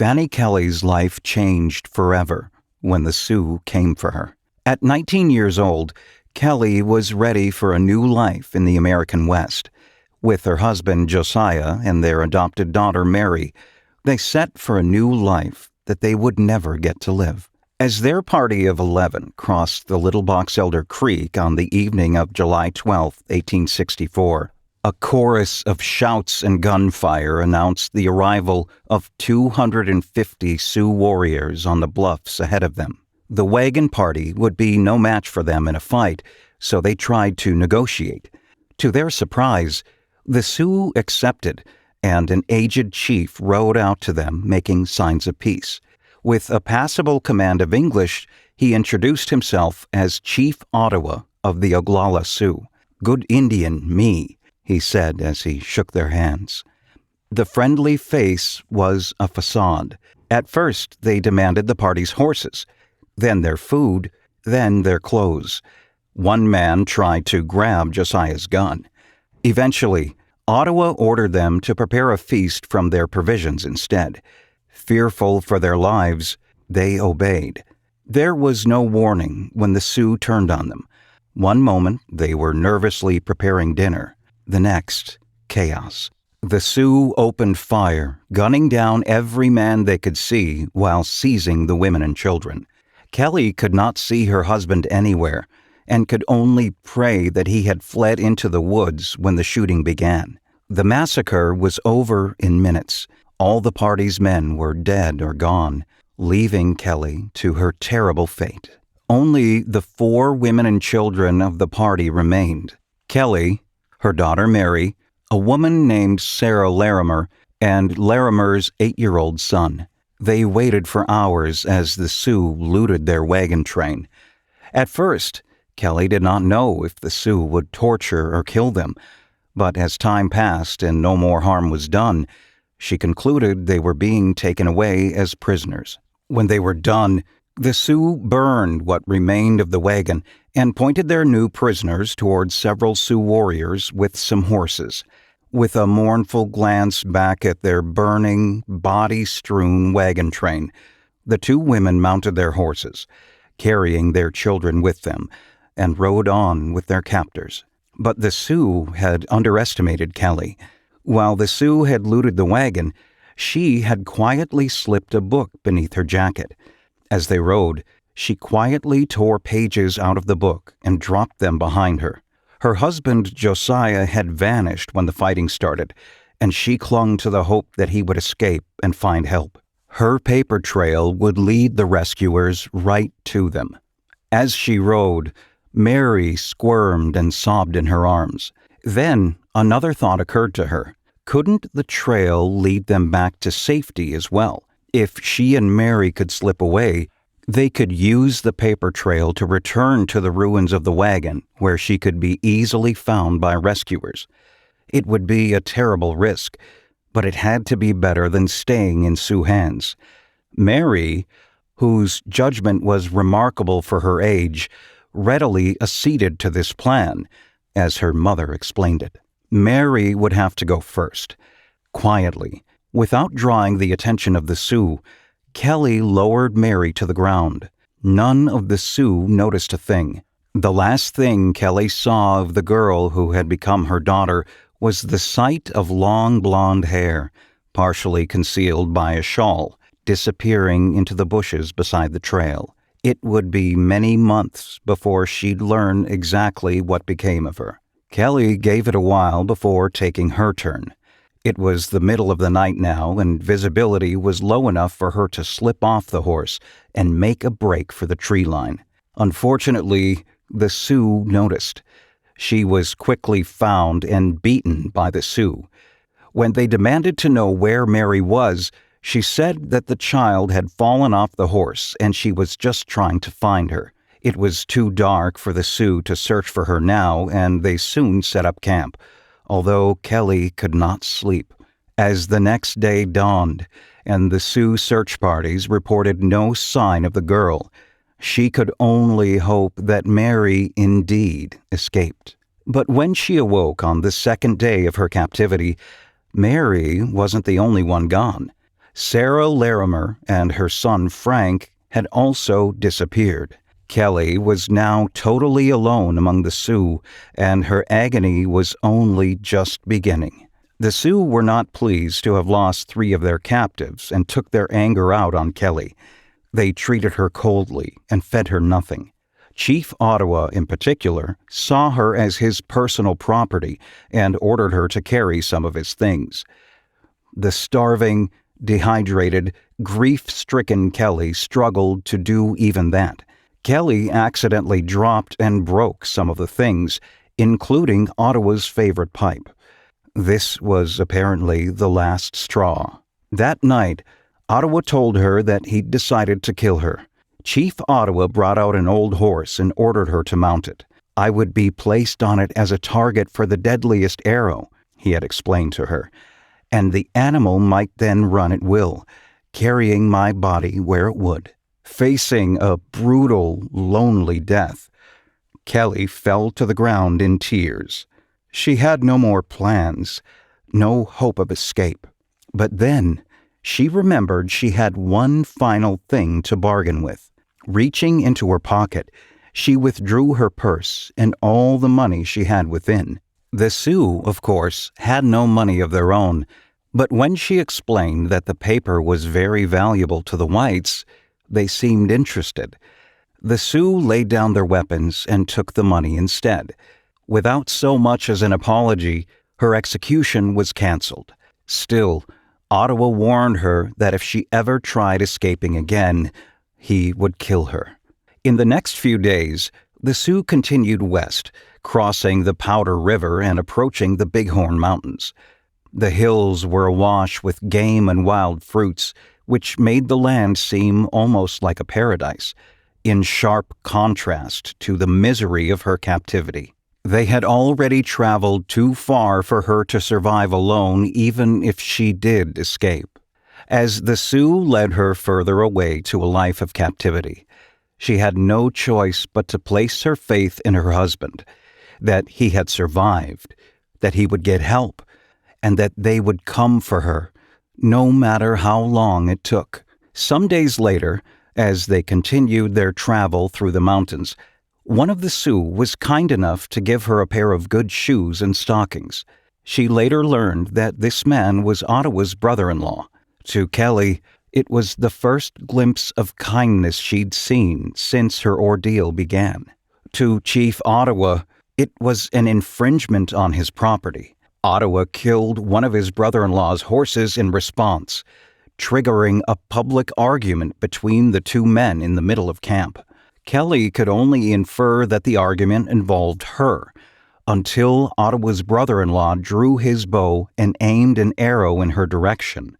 Fanny Kelly's life changed forever when the Sioux came for her. At 19 years old, Kelly was ready for a new life in the American West. With her husband Josiah and their adopted daughter Mary, they set for a new life that they would never get to live. As their party of 11 crossed the Little Box Elder Creek on the evening of July 12, 1864, a chorus of shouts and gunfire announced the arrival of 250 Sioux warriors on the bluffs ahead of them. The wagon party would be no match for them in a fight, so they tried to negotiate. To their surprise, the Sioux accepted, and an aged chief rode out to them, making signs of peace. With a passable command of English, he introduced himself as Chief Ottawa of the Oglala Sioux. "Good Indian, me," he said as he shook their hands. The friendly face was a facade. At first, they demanded the party's horses, then their food, then their clothes. One man tried to grab Josiah's gun. Eventually, Ottawa ordered them to prepare a feast from their provisions instead. Fearful for their lives, they obeyed. There was no warning when the Sioux turned on them. One moment, they were nervously preparing dinner. The next, chaos. The Sioux opened fire, gunning down every man they could see while seizing the women and children. Kelly could not see her husband anywhere and could only pray that he had fled into the woods when the shooting began. The massacre was over in minutes. All the party's men were dead or gone, leaving Kelly to her terrible fate. Only the 4 women and children of the party remained. Kelly, her daughter Mary, a woman named Sarah Larimer, and Larimer's 8-year-old son. They waited for hours as the Sioux looted their wagon train. At first, Kelly did not know if the Sioux would torture or kill them, but as time passed and no more harm was done, she concluded they were being taken away as prisoners. When they were done, the Sioux burned what remained of the wagon and pointed their new prisoners towards several Sioux warriors with some horses. With a mournful glance back at their burning, body-strewn wagon train, the 2 women mounted their horses, carrying their children with them, and rode on with their captors. But the Sioux had underestimated Kelly. While the Sioux had looted the wagon, she had quietly slipped a book beneath her jacket. As they rode, she quietly tore pages out of the book and dropped them behind her. Her husband, Josiah, had vanished when the fighting started, and she clung to the hope that he would escape and find help. Her paper trail would lead the rescuers right to them. As she rode, Mary squirmed and sobbed in her arms. Then another thought occurred to her. Couldn't the trail lead them back to safety as well? If she and Mary could slip away, they could use the paper trail to return to the ruins of the wagon, where she could be easily found by rescuers. It would be a terrible risk, but it had to be better than staying in Sioux hands. Mary, whose judgment was remarkable for her age, readily acceded to this plan, as her mother explained it. Mary would have to go first. Quietly, without drawing the attention of the Sioux, Kelly lowered Mary to the ground. None of the Sioux noticed a thing. The last thing Kelly saw of the girl who had become her daughter was the sight of long blonde hair, partially concealed by a shawl, disappearing into the bushes beside the trail. It would be many months before she'd learn exactly what became of her. Kelly gave it a while before taking her turn. It was the middle of the night now, and visibility was low enough for her to slip off the horse and make a break for the tree line. Unfortunately, the Sioux noticed. She was quickly found and beaten by the Sioux. When they demanded to know where Mary was, she said that the child had fallen off the horse and she was just trying to find her. It was too dark for the Sioux to search for her now, and they soon set up camp, although Kelly could not sleep. As the next day dawned and the Sioux search parties reported no sign of the girl, she could only hope that Mary indeed escaped. But when she awoke on the second day of her captivity, Mary wasn't the only one gone. Sarah Larimer and her son Frank had also disappeared. Kelly was now totally alone among the Sioux, and her agony was only just beginning. The Sioux were not pleased to have lost 3 of their captives and took their anger out on Kelly. They treated her coldly and fed her nothing. Chief Ottawa, in particular, saw her as his personal property and ordered her to carry some of his things. The starving, dehydrated, grief-stricken Kelly struggled to do even that. Kelly accidentally dropped and broke some of the things, including Ottawa's favorite pipe. This was apparently the last straw. That night, Ottawa told her that he'd decided to kill her. Chief Ottawa brought out an old horse and ordered her to mount it. "I would be placed on it as a target for the deadliest arrow," he had explained to her, "and the animal might then run at will, carrying my body where it would." Facing a brutal, lonely death, Kelly fell to the ground in tears. She had no more plans, no hope of escape. But then she remembered she had one final thing to bargain with. Reaching into her pocket, she withdrew her purse and all the money she had within. The Sioux, of course, had no money of their own, but when she explained that the paper was very valuable to the whites, they seemed interested. The Sioux laid down their weapons and took the money instead. Without so much as an apology, her execution was canceled. Still, Ottawa warned her that if she ever tried escaping again, he would kill her. In the next few days, the Sioux continued west, crossing the Powder River and approaching the Bighorn Mountains. The hills were awash with game and wild fruits, which made the land seem almost like a paradise, in sharp contrast to the misery of her captivity. They had already traveled too far for her to survive alone, even if she did escape. As the Sioux led her further away to a life of captivity, she had no choice but to place her faith in her husband, that he had survived, that he would get help, and that they would come for her, no matter how long it took. Some days later, as they continued their travel through the mountains, one of the Sioux was kind enough to give her a pair of good shoes and stockings. She later learned that this man was Ottawa's brother-in-law. To Kelly, it was the first glimpse of kindness she'd seen since her ordeal began. To Chief Ottawa, it was an infringement on his property. Ottawa killed one of his brother-in-law's horses in response, triggering a public argument between the 2 men in the middle of camp. Kelly could only infer that the argument involved her, until Ottawa's brother-in-law drew his bow and aimed an arrow in her direction.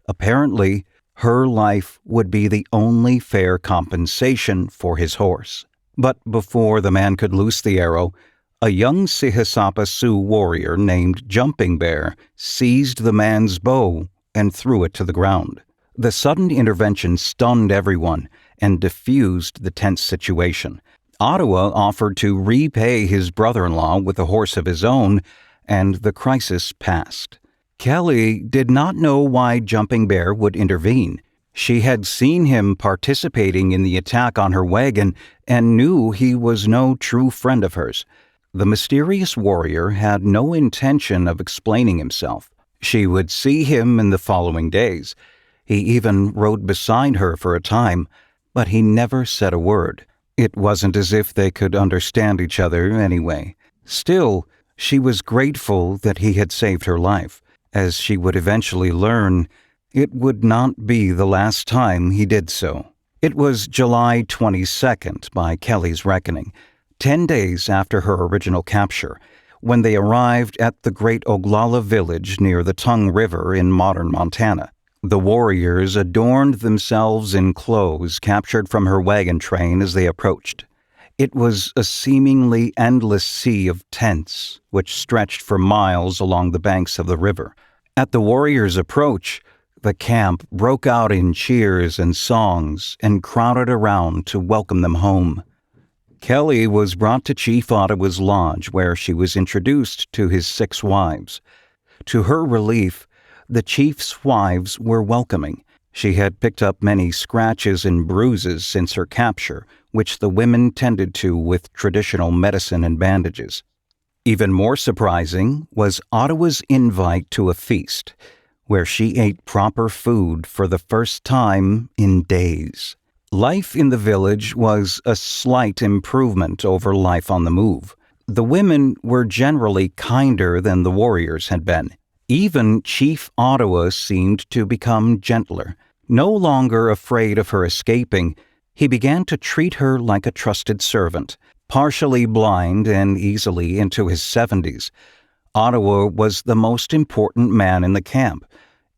Apparently, her life would be the only fair compensation for his horse. But before the man could loose the arrow, a young Sihasapa Sioux warrior named Jumping Bear seized the man's bow and threw it to the ground. The sudden intervention stunned everyone and diffused the tense situation. Ottawa offered to repay his brother-in-law with a horse of his own, and the crisis passed. Kelly did not know why Jumping Bear would intervene. She had seen him participating in the attack on her wagon and knew he was no true friend of hers. The mysterious warrior had no intention of explaining himself. She would see him in the following days. He even rode beside her for a time, but he never said a word. It wasn't as if they could understand each other anyway. Still, she was grateful that he had saved her life. As she would eventually learn, it would not be the last time he did so. It was July 22nd by Kelly's reckoning, 10 days after her original capture, when they arrived at the Great Oglala village near the Tongue River in modern Montana. The warriors adorned themselves in clothes captured from her wagon train as they approached. It was a seemingly endless sea of tents, which stretched for miles along the banks of the river. At the warriors' approach, the camp broke out in cheers and songs and crowded around to welcome them home. Kelly was brought to Chief Ottawa's lodge, where she was introduced to his 6 wives. To her relief, The chief's wives were welcoming. She had picked up many scratches and bruises since her capture, which the women tended to with traditional medicine and bandages. Even more surprising was Ottawa's invite to a feast, where she ate proper food for the first time in days. Life in the village was a slight improvement over life on the move. The women were generally kinder than the warriors had been. Even Chief Ottawa seemed to become gentler. No longer afraid of her escaping, he began to treat her like a trusted servant. Partially blind and easily into his 70s, Ottawa was the most important man in the camp,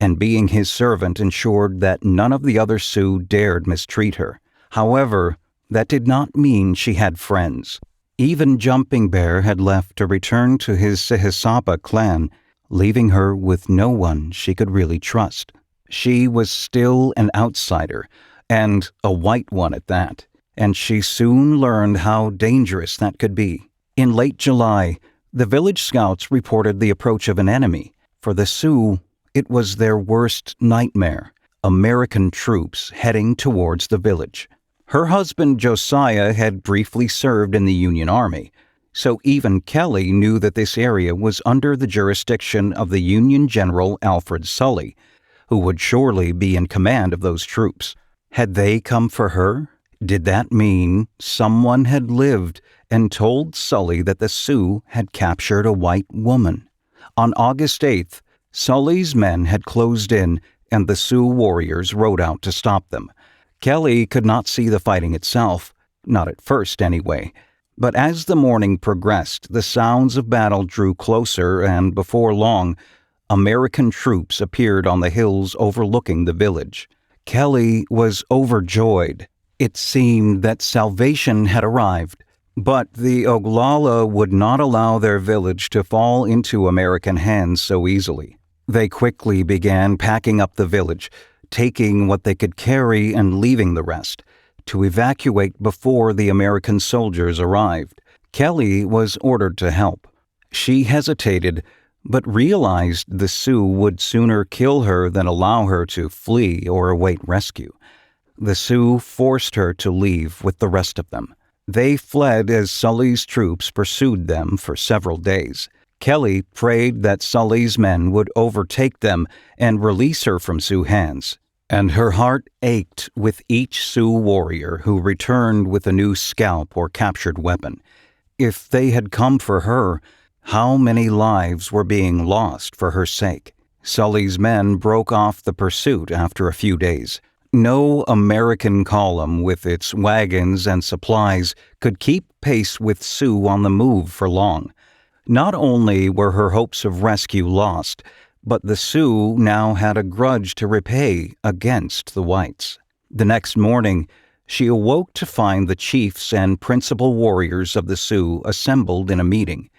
and being his servant ensured that none of the other Sioux dared mistreat her. However, that did not mean she had friends. Even Jumping Bear had left to return to his Sihesapa clan, leaving her with no one she could really trust. She was still an outsider, and a white one at that, and she soon learned how dangerous that could be. In late July, the village scouts reported the approach of an enemy. For the Sioux, it was their worst nightmare: American troops heading towards the village. Her husband Josiah had briefly served in the Union Army, so even Kelly knew that this area was under the jurisdiction of the Union General Alfred Sully, who would surely be in command of those troops. Had they come for her? Did that mean someone had lived and told Sully that the Sioux had captured a white woman? On August 8th, Sully's men had closed in, and the Sioux warriors rode out to stop them. Kelly could not see the fighting itself, not at first anyway. But as the morning progressed, the sounds of battle drew closer, and before long, American troops appeared on the hills overlooking the village. Kelly was overjoyed. It seemed that salvation had arrived. But the Oglala would not allow their village to fall into American hands so easily. They quickly began packing up the village, taking what they could carry and leaving the rest, to evacuate before the American soldiers arrived. Kelly was ordered to help. She hesitated, but realized the Sioux would sooner kill her than allow her to flee or await rescue. The Sioux forced her to leave with the rest of them. They fled as Sully's troops pursued them for several days. Kelly prayed that Sully's men would overtake them and release her from Sioux hands, and her heart ached with each Sioux warrior who returned with a new scalp or captured weapon. If they had come for her, how many lives were being lost for her sake? Sully's men broke off the pursuit after a few days. No American column with its wagons and supplies could keep pace with Sioux on the move for long. Not only were her hopes of rescue lost, but the Sioux now had a grudge to repay against the whites. The next morning, she awoke to find the chiefs and principal warriors of the Sioux assembled in a meeting.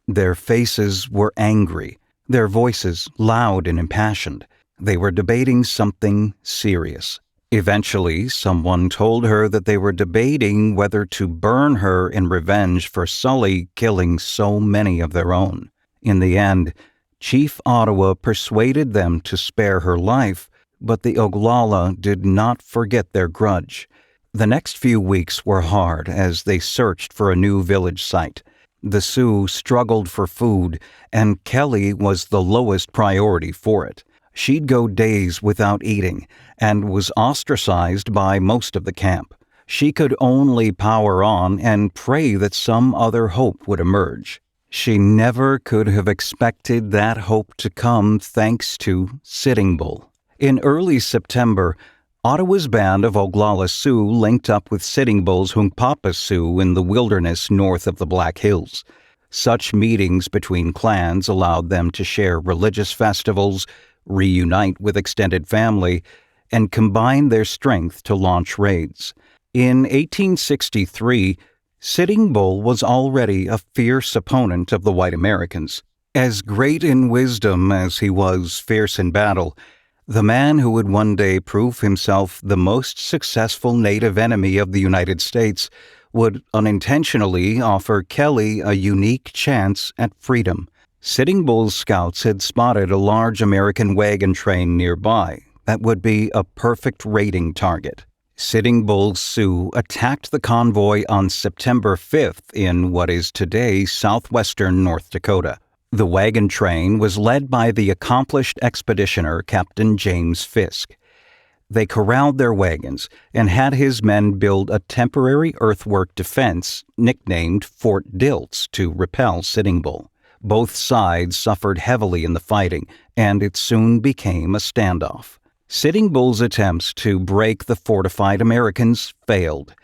Their faces were angry, their voices loud and impassioned. They were debating something serious. Eventually, someone told her that they were debating whether to burn her in revenge for Sully killing so many of their own. In the end, Chief Ottawa persuaded them to spare her life, but the Oglala did not forget their grudge. The next few weeks were hard as they searched for a new village site. The Sioux struggled for food, and Kelly was the lowest priority for it. She'd go days without eating and was ostracized by most of the camp. She could only power on and pray that some other hope would emerge. She never could have expected that hope to come thanks to Sitting Bull. In early September, Ottawa's band of Oglala Sioux linked up with Sitting Bull's Hunkpapa Sioux in the wilderness north of the Black Hills. Such meetings between clans allowed them to share religious festivals, reunite with extended family, and combine their strength to launch raids. In 1863, Sitting Bull was already a fierce opponent of the white Americans. As great in wisdom as he was fierce in battle, the man who would one day prove himself the most successful native enemy of the United States would unintentionally offer Kelly a unique chance at freedom. Sitting Bull's scouts had spotted a large American wagon train nearby that would be a perfect raiding target. Sitting Bull's Sioux attacked the convoy on September 5th in what is today southwestern North Dakota. The wagon train was led by the accomplished expeditioner Captain James Fisk. They corralled their wagons and had his men build a temporary earthwork defense nicknamed Fort Dilts to repel Sitting Bull. Both sides suffered heavily in the fighting, and it soon became a standoff. Sitting Bull's attempts to break the fortified Americans failed.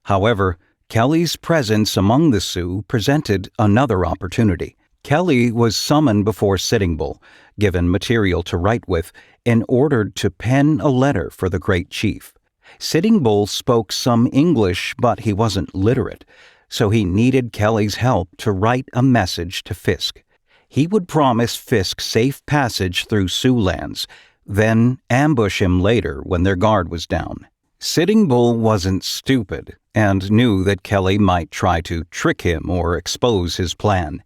However, Kelly's presence among the Sioux presented another opportunity. Kelly was summoned before Sitting Bull, given material to write with, and ordered to pen a letter for the great chief. Sitting Bull spoke some English, but he wasn't literate, so he needed Kelly's help to write a message to Fisk. He would promise Fisk safe passage through Sioux lands, then ambush him later when their guard was down. Sitting Bull wasn't stupid and knew that Kelly might try to trick him or expose his plan.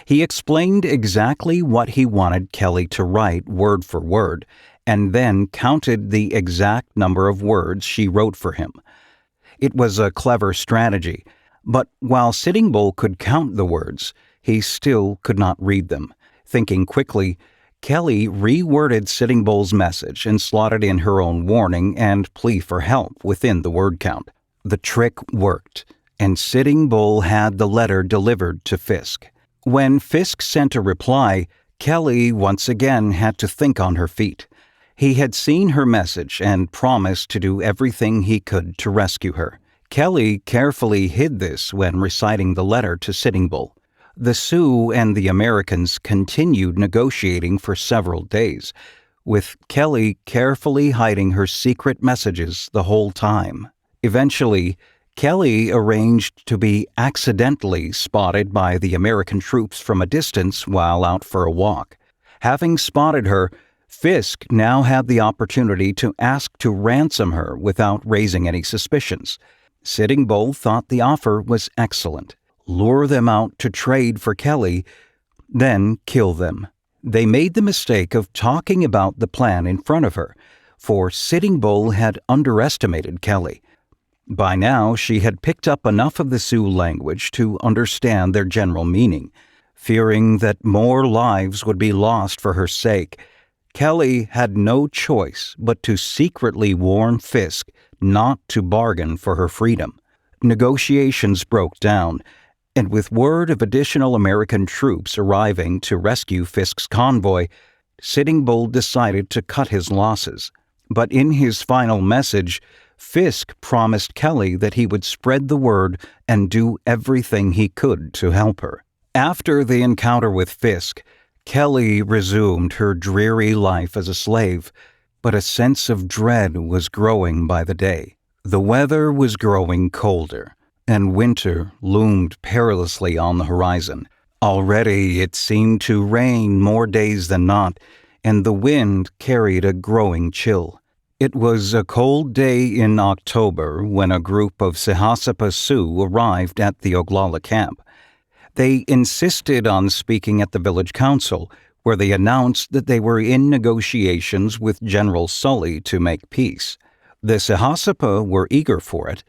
He explained exactly what he wanted Kelly to write word for word, and then counted the exact number of words she wrote for him. It was a clever strategy, but while Sitting Bull could count the words, he still could not read them. Thinking quickly, Kelly reworded Sitting Bull's message and slotted in her own warning and plea for help within the word count. The trick worked, and Sitting Bull had the letter delivered to Fisk. When Fisk sent a reply, Kelly once again had to think on her feet. He had seen her message and promised to do everything he could to rescue her. Kelly carefully hid this when reciting the letter to Sitting Bull. The Sioux and the Americans continued negotiating for several days, with Kelly carefully hiding her secret messages the whole time. Eventually, Kelly arranged to be accidentally spotted by the American troops from a distance while out for a walk. Having spotted her, Fisk now had the opportunity to ask to ransom her without raising any suspicions. Sitting Bull thought the offer was excellent. Lure them out to trade for Kelly, then kill them. They made the mistake of talking about the plan in front of her, for Sitting Bull had underestimated Kelly. By now, she had picked up enough of the Sioux language to understand their general meaning. Fearing that more lives would be lost for her sake, Kelly had no choice but to secretly warn Fisk not to bargain for her freedom. Negotiations broke down, and with word of additional American troops arriving to rescue Fisk's convoy, Sitting Bull decided to cut his losses. But in his final message, Fisk promised Kelly that he would spread the word and do everything he could to help her. After the encounter with Fisk, Kelly resumed her dreary life as a slave, but a sense of dread was growing by the day. The weather was growing colder, and winter loomed perilously on the horizon. Already it seemed to rain more days than not, and the wind carried a growing chill. It was a cold day in October when a group of Sehasapa Sioux arrived at the Oglala camp. They insisted on speaking at the village council, where they announced that they were in negotiations with General Sully to make peace. The Sehasapa were eager for it,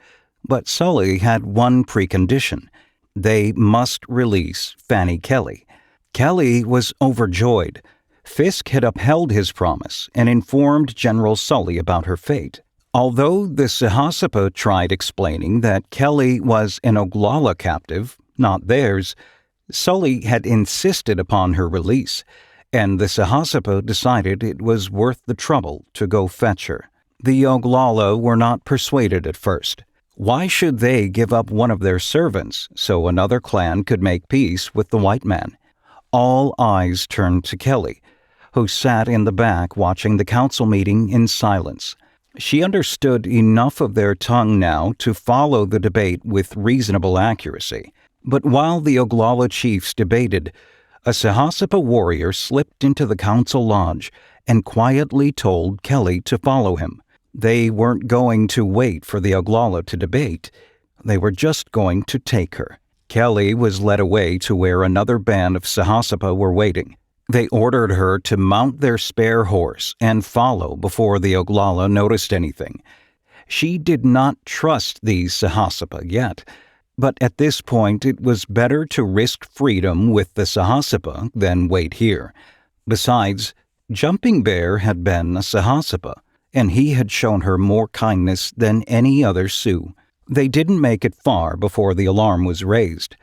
but Sully had one precondition. They must release Fanny Kelly. Kelly was overjoyed. Fisk had upheld his promise and informed General Sully about her fate. Although the Sehasapa tried explaining that Kelly was an Oglala captive, not theirs, Sully had insisted upon her release, and the Sehasapa decided it was worth the trouble to go fetch her. The Oglala were not persuaded at first. Why should they give up one of their servants so another clan could make peace with the white man? All eyes turned to Kelly, who sat in the back watching the council meeting in silence. She understood enough of their tongue now to follow the debate with reasonable accuracy. But while the Oglala chiefs debated, a Sehasapa warrior slipped into the council lodge and quietly told Kelly to follow him. They weren't going to wait for the Oglala to debate. They were just going to take her. Kelly was led away to where another band of Sahasapa were waiting. They ordered her to mount their spare horse and follow before the Oglala noticed anything. She did not trust these Sahasapa yet, but at this point it was better to risk freedom with the Sahasapa than wait here. Besides, Jumping Bear had been a Sahasapa, and he had shown her more kindness than any other Sioux. They didn't make it far before the alarm was raised.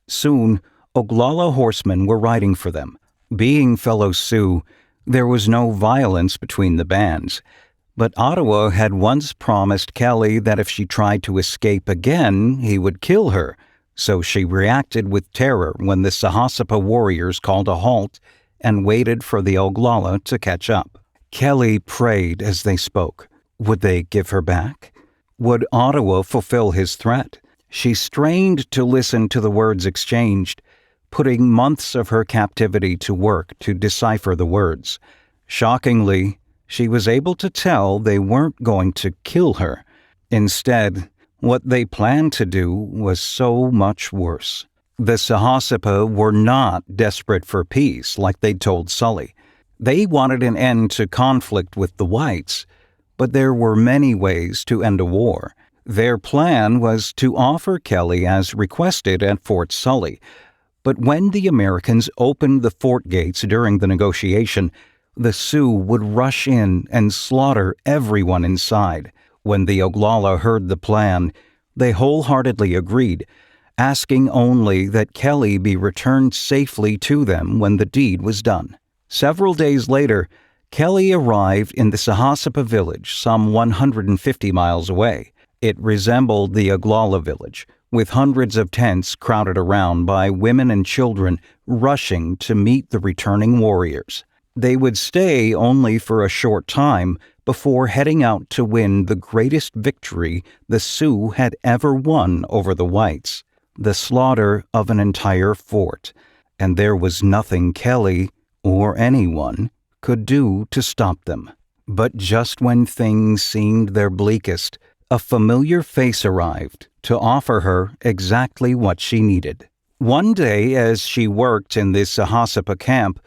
Soon, Oglala horsemen were riding for them. Being fellow Sioux, there was no violence between the bands. But Ottawa had once promised Kelly that if she tried to escape again, he would kill her. So she reacted with terror when the Sahasapa warriors called a halt and waited for the Oglala to catch up. Kelly prayed as they spoke. Would they give her back? Would Ottawa fulfill his threat? She strained to listen to the words exchanged, putting months of her captivity to work to decipher the words. Shockingly, she was able to tell they weren't going to kill her. Instead, what they planned to do was so much worse. The Sahasapa were not desperate for peace like they'd told Sully. They wanted an end to conflict with the whites, but there were many ways to end a war. Their plan was to offer Kelly as requested at Fort Sully, but when the Americans opened the fort gates during the negotiation, the Sioux would rush in and slaughter everyone inside. When the Oglala heard the plan, they wholeheartedly agreed, asking only that Kelly be returned safely to them when the deed was done. Several days later, Kelly arrived in the Sahasapa village some 150 miles away. It resembled the Oglala village, with hundreds of tents crowded around by women and children rushing to meet the returning warriors. They would stay only for a short time before heading out to win the greatest victory the Sioux had ever won over the whites, the slaughter of an entire fort. And there was nothing Kelly, or anyone, could do to stop them. But just when things seemed their bleakest, a familiar face arrived to offer her exactly what she needed. One day, as she worked in the Sahasapa camp,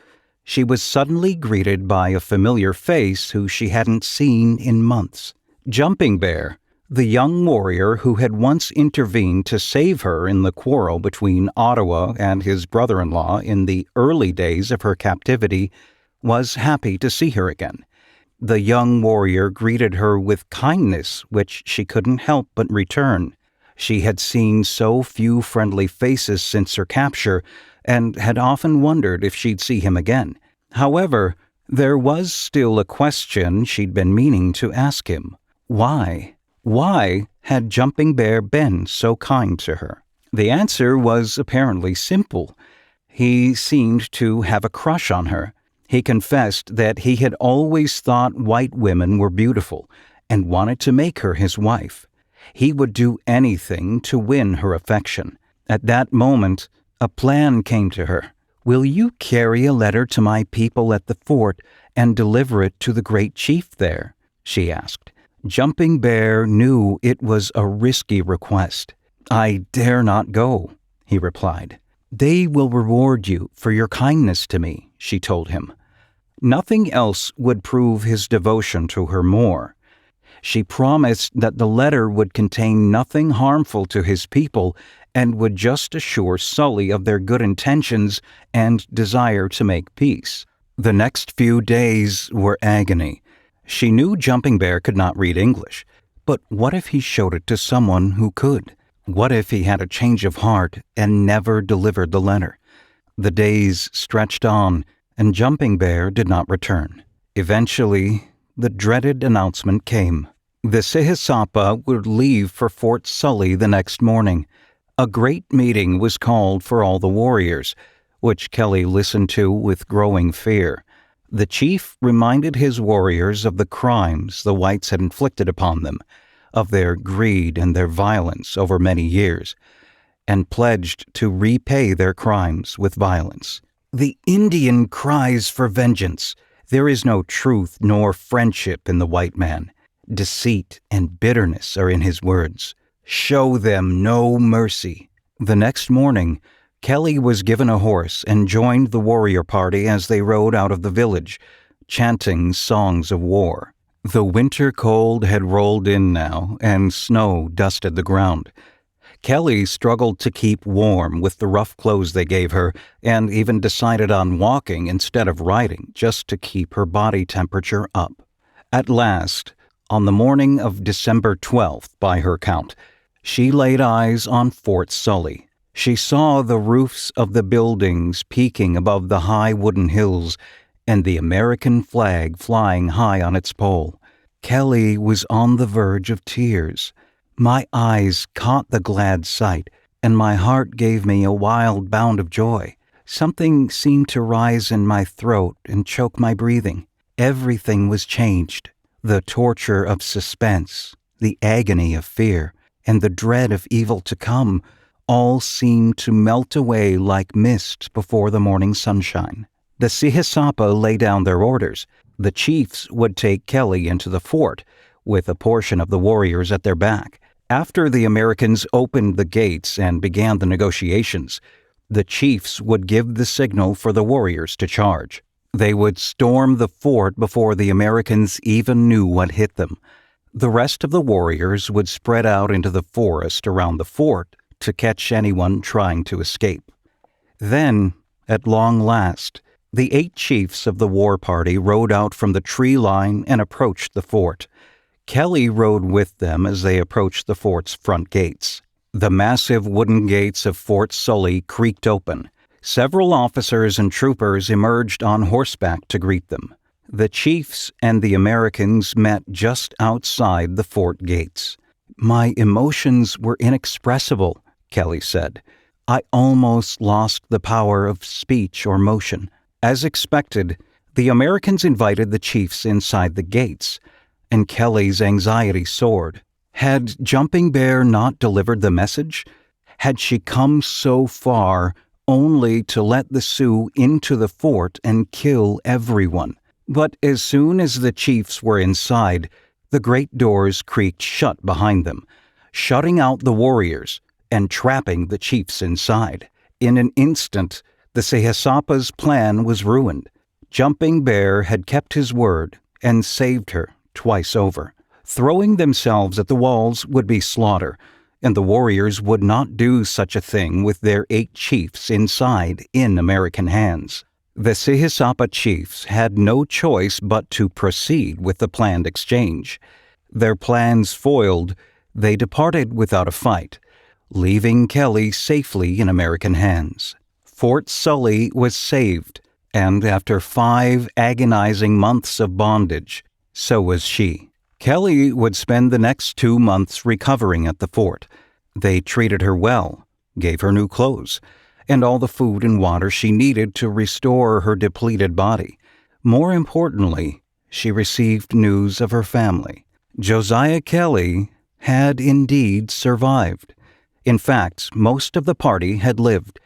she was suddenly greeted by a familiar face who she hadn't seen in months. Jumping Bear, the young warrior who had once intervened to save her in the quarrel between Ottawa and his brother-in-law in the early days of her captivity, was happy to see her again. The young warrior greeted her with kindness which she couldn't help but return. She had seen so few friendly faces since her capture, and had often wondered if she'd see him again. However, there was still a question she'd been meaning to ask him. Why? Why had Jumping Bear been so kind to her? The answer was apparently simple. He seemed to have a crush on her. He confessed that he had always thought white women were beautiful and wanted to make her his wife. He would do anything to win her affection. At that moment, a plan came to her. "Will you carry a letter to my people at the fort and deliver it to the great chief there?" she asked. Jumping Bear knew it was a risky request. "I dare not go," he replied. "They will reward you for your kindness to me," she told him. Nothing else would prove his devotion to her more. She promised that the letter would contain nothing harmful to his people and would just assure Sully of their good intentions and desire to make peace. The next few days were agony. She knew Jumping Bear could not read English, but what if he showed it to someone who could? What if he had a change of heart and never delivered the letter? The days stretched on, and Jumping Bear did not return. Eventually, the dreaded announcement came. The Sahasapa would leave for Fort Sully the next morning. A great meeting was called for all the warriors, which Kelly listened to with growing fear. The chief reminded his warriors of the crimes the whites had inflicted upon them, of their greed and their violence over many years, and pledged to repay their crimes with violence. "The Indian cries for vengeance. There is no truth nor friendship in the white man. Deceit and bitterness are in his words. Show them no mercy. The next morning, Kelly was given a horse and joined the warrior party as they rode out of the village, chanting songs of war. The winter cold had rolled in now, and snow dusted the ground. Kelly struggled to keep warm with the rough clothes they gave her, and even decided on walking instead of riding just to keep her body temperature up. At last, on the morning of December 12th, by her count, she laid eyes on Fort Sully. She saw the roofs of the buildings peeking above the high wooden hills and the American flag flying high on its pole. Kelly was on the verge of tears. My eyes caught the glad sight, and my heart gave me a wild bound of joy. Something seemed to rise in my throat and choke my breathing. Everything was changed. The torture of suspense, the agony of fear, and the dread of evil to come all seemed to melt away like mist before the morning sunshine. The Sihasapa lay down their orders. The chiefs would take Kelly into the fort, with a portion of the warriors at their back. After the Americans opened the gates and began the negotiations, the chiefs would give the signal for the warriors to charge. They would storm the fort before the Americans even knew what hit them. The rest of the warriors would spread out into the forest around the fort to catch anyone trying to escape. Then, at long last, the 8 chiefs of the war party rode out from the tree line and approached the fort. Kelly rode with them as they approached the fort's front gates. The massive wooden gates of Fort Sully creaked open. Several officers and troopers emerged on horseback to greet them. The chiefs and the Americans met just outside the fort gates. "My emotions were inexpressible," Kelly said. "I almost lost the power of speech or motion." As expected, the Americans invited the chiefs inside the gates, and Kelly's anxiety soared. Had Jumping Bear not delivered the message? Had she come so far only to let the Sioux into the fort and kill everyone? But as soon as the chiefs were inside, the great doors creaked shut behind them, shutting out the warriors and trapping the chiefs inside. In an instant, the Sihasapa's plan was ruined. Jumping Bear had kept his word and saved her twice over. Throwing themselves at the walls would be slaughter, and the warriors would not do such a thing with their 8 chiefs inside in American hands. The Sihasapa chiefs had no choice but to proceed with the planned exchange. Their plans foiled, they departed without a fight, leaving Kelly safely in American hands. Fort Sully was saved, and after 5 agonizing months of bondage, so was she. Kelly would spend the next 2 months recovering at the fort. They treated her well, gave her new clothes, and all the food and water she needed to restore her depleted body. More importantly, she received news of her family. Josiah Kelly had indeed survived. In fact, most of the party had lived.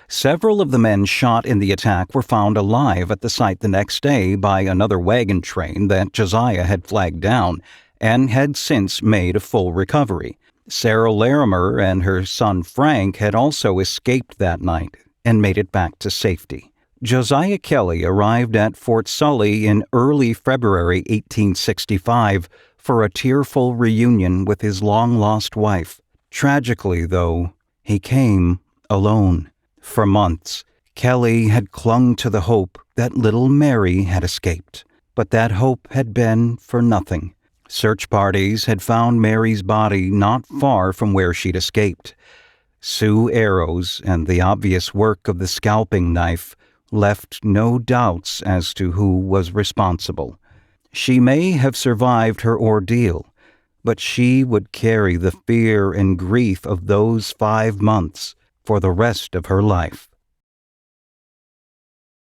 Several of the men shot in the attack were found alive at the site the next day by another wagon train that Josiah had flagged down and had since made a full recovery. Sarah Larimer and her son Frank had also escaped that night and made it back to safety. Josiah Kelly arrived at Fort Sully in early February 1865 for a tearful reunion with his long-lost wife. Tragically, though, he came alone. For months, Kelly had clung to the hope that little Mary had escaped, but that hope had been for nothing. Search parties had found Mary's body not far from where she'd escaped. Sioux arrows and the obvious work of the scalping knife left no doubts as to who was responsible. She may have survived her ordeal, but she would carry the fear and grief of those 5 months for the rest of her life.